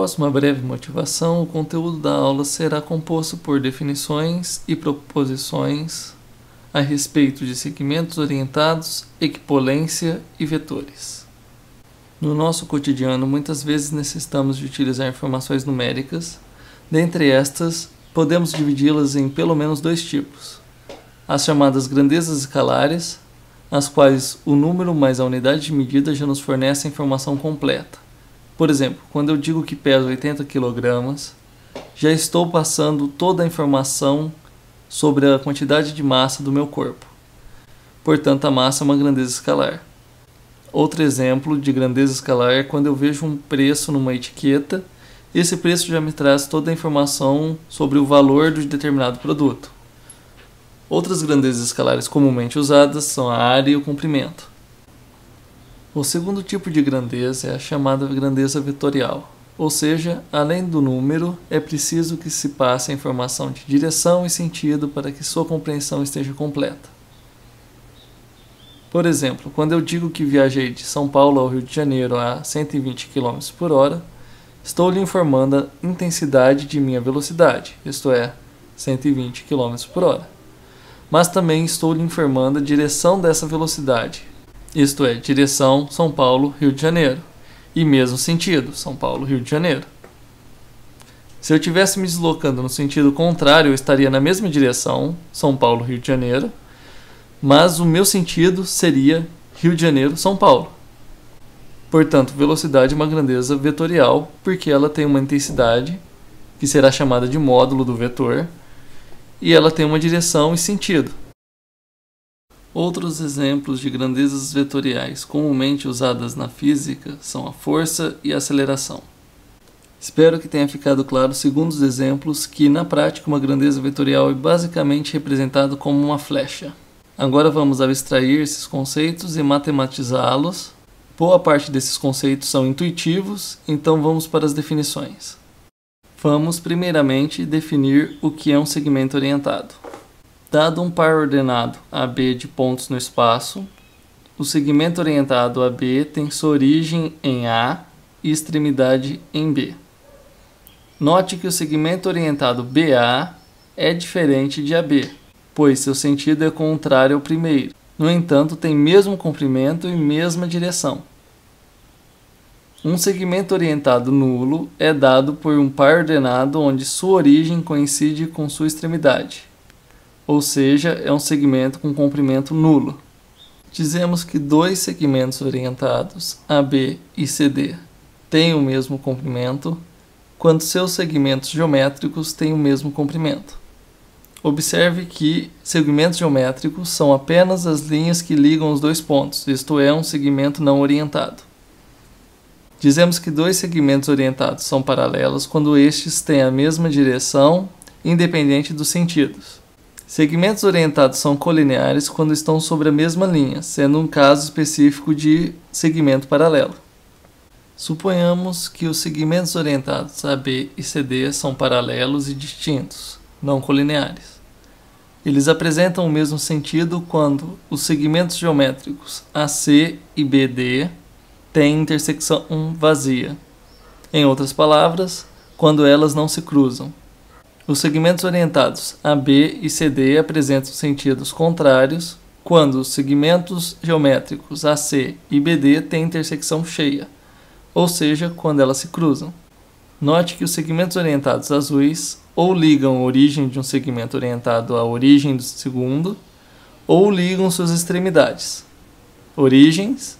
Após uma breve motivação, o conteúdo da aula será composto por definições e proposições a respeito de segmentos orientados, equipolência e vetores. No nosso cotidiano, muitas vezes necessitamos de utilizar informações numéricas. Dentre estas, podemos dividi-las em pelo menos dois tipos: as chamadas grandezas escalares, as quais o número mais a unidade de medida já nos fornece a informação completa. Por exemplo, quando eu digo que peso 80 kg, já estou passando toda a informação sobre a quantidade de massa do meu corpo. Portanto, a massa é uma grandeza escalar. Outro exemplo de grandeza escalar é quando eu vejo um preço numa etiqueta. Esse preço já me traz toda a informação sobre o valor de determinado produto. Outras grandezas escalares comumente usadas são a área e o comprimento. O segundo tipo de grandeza é a chamada grandeza vetorial, ou seja, além do número, é preciso que se passe a informação de direção e sentido para que sua compreensão esteja completa. Por exemplo, quando eu digo que viajei de São Paulo ao Rio de Janeiro a 120 km por hora, estou lhe informando a intensidade de minha velocidade, isto é, 120 km por hora. Mas também estou lhe informando a direção dessa velocidade, isto é, direção São Paulo, Rio de Janeiro, e mesmo sentido, São Paulo, Rio de Janeiro. Se eu estivesse me deslocando no sentido contrário, eu estaria na mesma direção, São Paulo, Rio de Janeiro, mas o meu sentido seria Rio de Janeiro, São Paulo. Portanto, velocidade é uma grandeza vetorial, porque ela tem uma intensidade, que será chamada de módulo do vetor, e ela tem uma direção e sentido. Outros exemplos de grandezas vetoriais comumente usadas na física são a força e a aceleração. Espero que tenha ficado claro, segundo os exemplos, que na prática uma grandeza vetorial é basicamente representado como uma flecha. Agora vamos abstrair esses conceitos e matematizá-los. Boa parte desses conceitos são intuitivos, então vamos para as definições. Vamos primeiramente definir o que é um segmento orientado. Dado um par ordenado AB de pontos no espaço, o segmento orientado AB tem sua origem em A e extremidade em B. Note que o segmento orientado BA é diferente de AB, pois seu sentido é contrário ao primeiro. No entanto, tem mesmo comprimento e mesma direção. Um segmento orientado nulo é dado por um par ordenado onde sua origem coincide com sua extremidade, ou seja, é um segmento com comprimento nulo. Dizemos que dois segmentos orientados, AB e CD, têm o mesmo comprimento, quando seus segmentos geométricos têm o mesmo comprimento. Observe que segmentos geométricos são apenas as linhas que ligam os dois pontos, isto é, um segmento não orientado. Dizemos que dois segmentos orientados são paralelos quando estes têm a mesma direção, independente dos sentidos. Segmentos orientados são colineares quando estão sobre a mesma linha, sendo um caso específico de segmento paralelo. Suponhamos que os segmentos orientados AB e CD são paralelos e distintos, não colineares. Eles apresentam o mesmo sentido quando os segmentos geométricos AC e BD têm intersecção vazia. Em outras palavras, quando elas não se cruzam. Os segmentos orientados AB e CD apresentam sentidos contrários quando os segmentos geométricos AC e BD têm intersecção cheia, ou seja, quando elas se cruzam. Note que os segmentos orientados azuis ou ligam a origem de um segmento orientado à origem do segundo, ou ligam suas extremidades. Origens,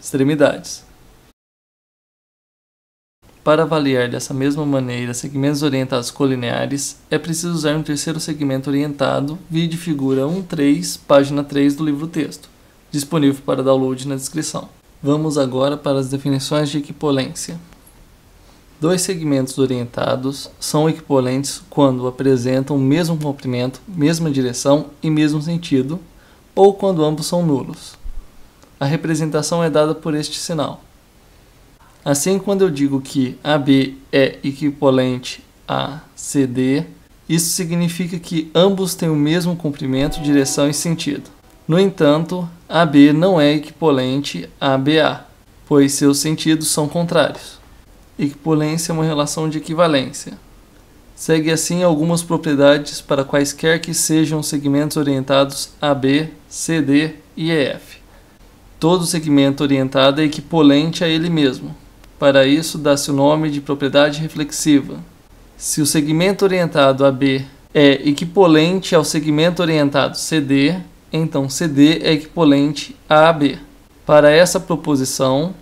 extremidades. Para avaliar dessa mesma maneira segmentos orientados colineares, é preciso usar um terceiro segmento orientado, vide figura 1.3, página 3 do livro-texto, disponível para download na descrição. Vamos agora para as definições de equipolência. Dois segmentos orientados são equipolentes quando apresentam o mesmo comprimento, mesma direção e mesmo sentido, ou quando ambos são nulos. A representação é dada por este sinal. Assim, quando eu digo que AB é equipolente a CD, isso significa que ambos têm o mesmo comprimento, direção e sentido. No entanto, AB não é equivalente a BA, pois seus sentidos são contrários. Equipolência é uma relação de equivalência. Segue assim algumas propriedades para quaisquer que sejam segmentos orientados AB, CD e EF. Todo segmento orientado é equipolente a ele mesmo. Para isso, dá-se o nome de propriedade reflexiva. Se o segmento orientado AB é equipolente ao segmento orientado CD, então CD é equipolente a AB. Para essa proposição,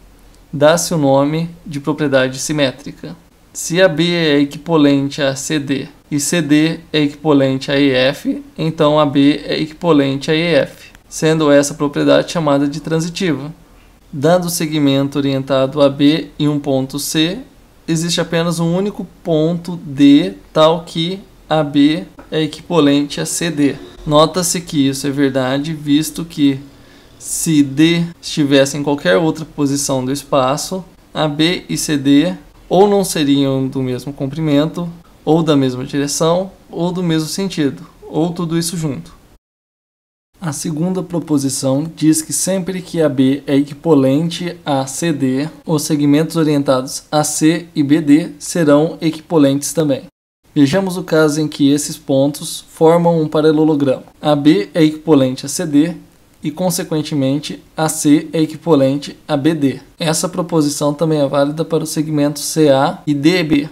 dá-se o nome de propriedade simétrica. Se AB é equipolente a CD e CD é equivalente a EF, então AB é equivalente a EF, sendo essa propriedade chamada de transitiva. Dado o segmento orientado a B e um ponto C, existe apenas um único ponto D, tal que AB é equivalente a CD. Nota-se que isso é verdade, visto que se D estivesse em qualquer outra posição do espaço, AB e CD ou não seriam do mesmo comprimento, ou da mesma direção, ou do mesmo sentido, ou tudo isso junto. A segunda proposição diz que sempre que AB é equivalente a CD, os segmentos orientados AC e BD serão equivalentes também. Vejamos o caso em que esses pontos formam um paralelogramo. AB é equivalente a CD e, consequentemente, AC é equivalente a BD. Essa proposição também é válida para os segmentos CA e DB.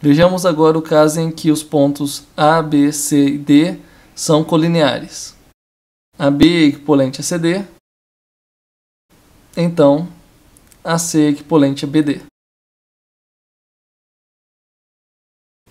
Vejamos agora o caso em que os pontos A, B, C e D são colineares. AB é equivalente a CD, então AC é equivalente a BD.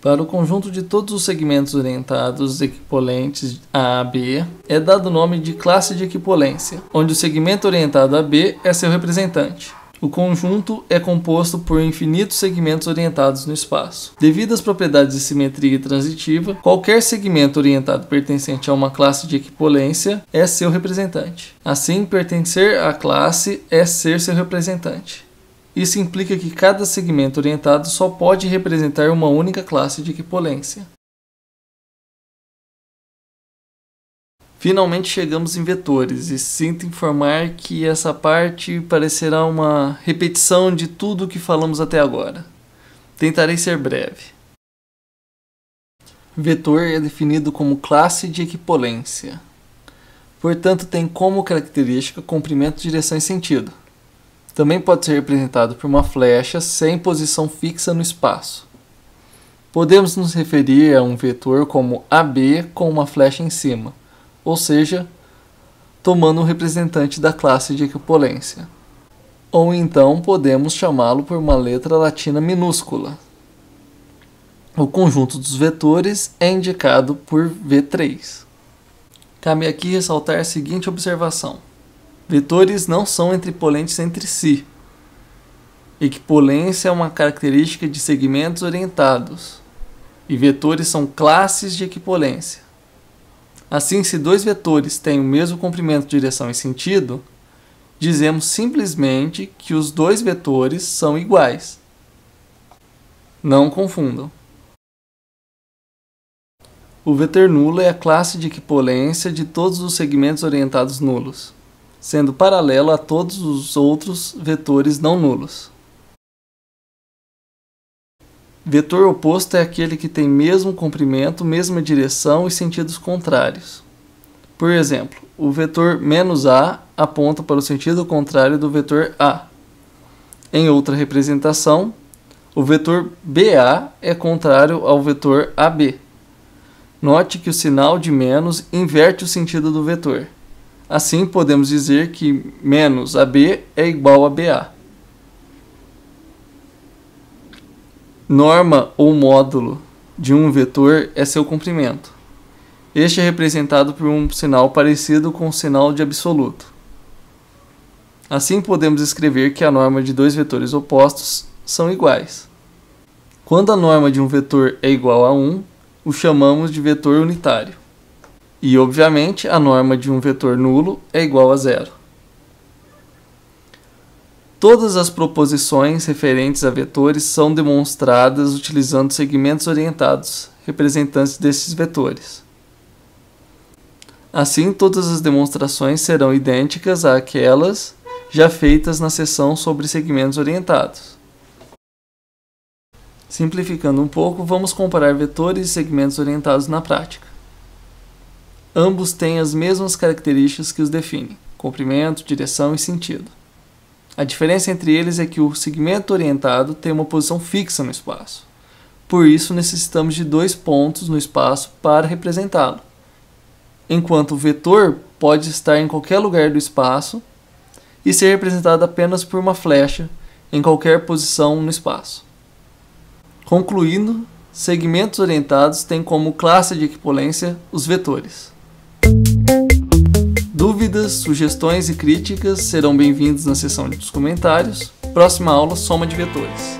Para o conjunto de todos os segmentos orientados equivalentes a AB, é dado o nome de classe de equivalência, onde o segmento orientado a B é seu representante. O conjunto é composto por infinitos segmentos orientados no espaço. Devido às propriedades de simetria e transitiva, qualquer segmento orientado pertencente a uma classe de equivalência é seu representante. Assim, pertencer à classe é ser seu representante. Isso implica que cada segmento orientado só pode representar uma única classe de equivalência. Finalmente chegamos em vetores e sinto informar que essa parte parecerá uma repetição de tudo o que falamos até agora. Tentarei ser breve. Vetor é definido como classe de equivalência. Portanto, tem como característica comprimento, direção e sentido. Também pode ser representado por uma flecha sem posição fixa no espaço. Podemos nos referir a um vetor como AB com uma flecha em cima, ou seja, tomando um representante da classe de equivalência. Ou então podemos chamá-lo por uma letra latina minúscula. O conjunto dos vetores é indicado por V3. Cabe aqui ressaltar a seguinte observação. Vetores não são equipolentes entre si. Equipolência é uma característica de segmentos orientados, e vetores são classes de equipolência. Assim, se dois vetores têm o mesmo comprimento, direção e sentido, dizemos simplesmente que os dois vetores são iguais. Não confundam. O vetor nulo é a classe de equipolência de todos os segmentos orientados nulos, sendo paralelo a todos os outros vetores não nulos. Vetor oposto é aquele que tem mesmo comprimento, mesma direção e sentidos contrários. Por exemplo, o vetor -A aponta para o sentido contrário do vetor A. Em outra representação, o vetor BA é contrário ao vetor AB. Note que o sinal de menos inverte o sentido do vetor. Assim, podemos dizer que -AB é igual a BA. Norma ou módulo de um vetor é seu comprimento. Este é representado por um sinal parecido com o sinal de absoluto. Assim, podemos escrever que a norma de dois vetores opostos são iguais. Quando a norma de um vetor é igual a 1, o chamamos de vetor unitário. E, obviamente, a norma de um vetor nulo é igual a 0. Todas as proposições referentes a vetores são demonstradas utilizando segmentos orientados, representantes desses vetores. Assim, todas as demonstrações serão idênticas àquelas já feitas na seção sobre segmentos orientados. Simplificando um pouco, vamos comparar vetores e segmentos orientados na prática. Ambos têm as mesmas características que os definem: comprimento, direção e sentido. A diferença entre eles é que o segmento orientado tem uma posição fixa no espaço. Por isso, necessitamos de 2 pontos no espaço para representá-lo, enquanto o vetor pode estar em qualquer lugar do espaço e ser representado apenas por uma flecha em qualquer posição no espaço. Concluindo, segmentos orientados têm como classe de equipolência os vetores. Dúvidas, sugestões e críticas serão bem-vindos na seção dos comentários. Próxima aula, soma de vetores.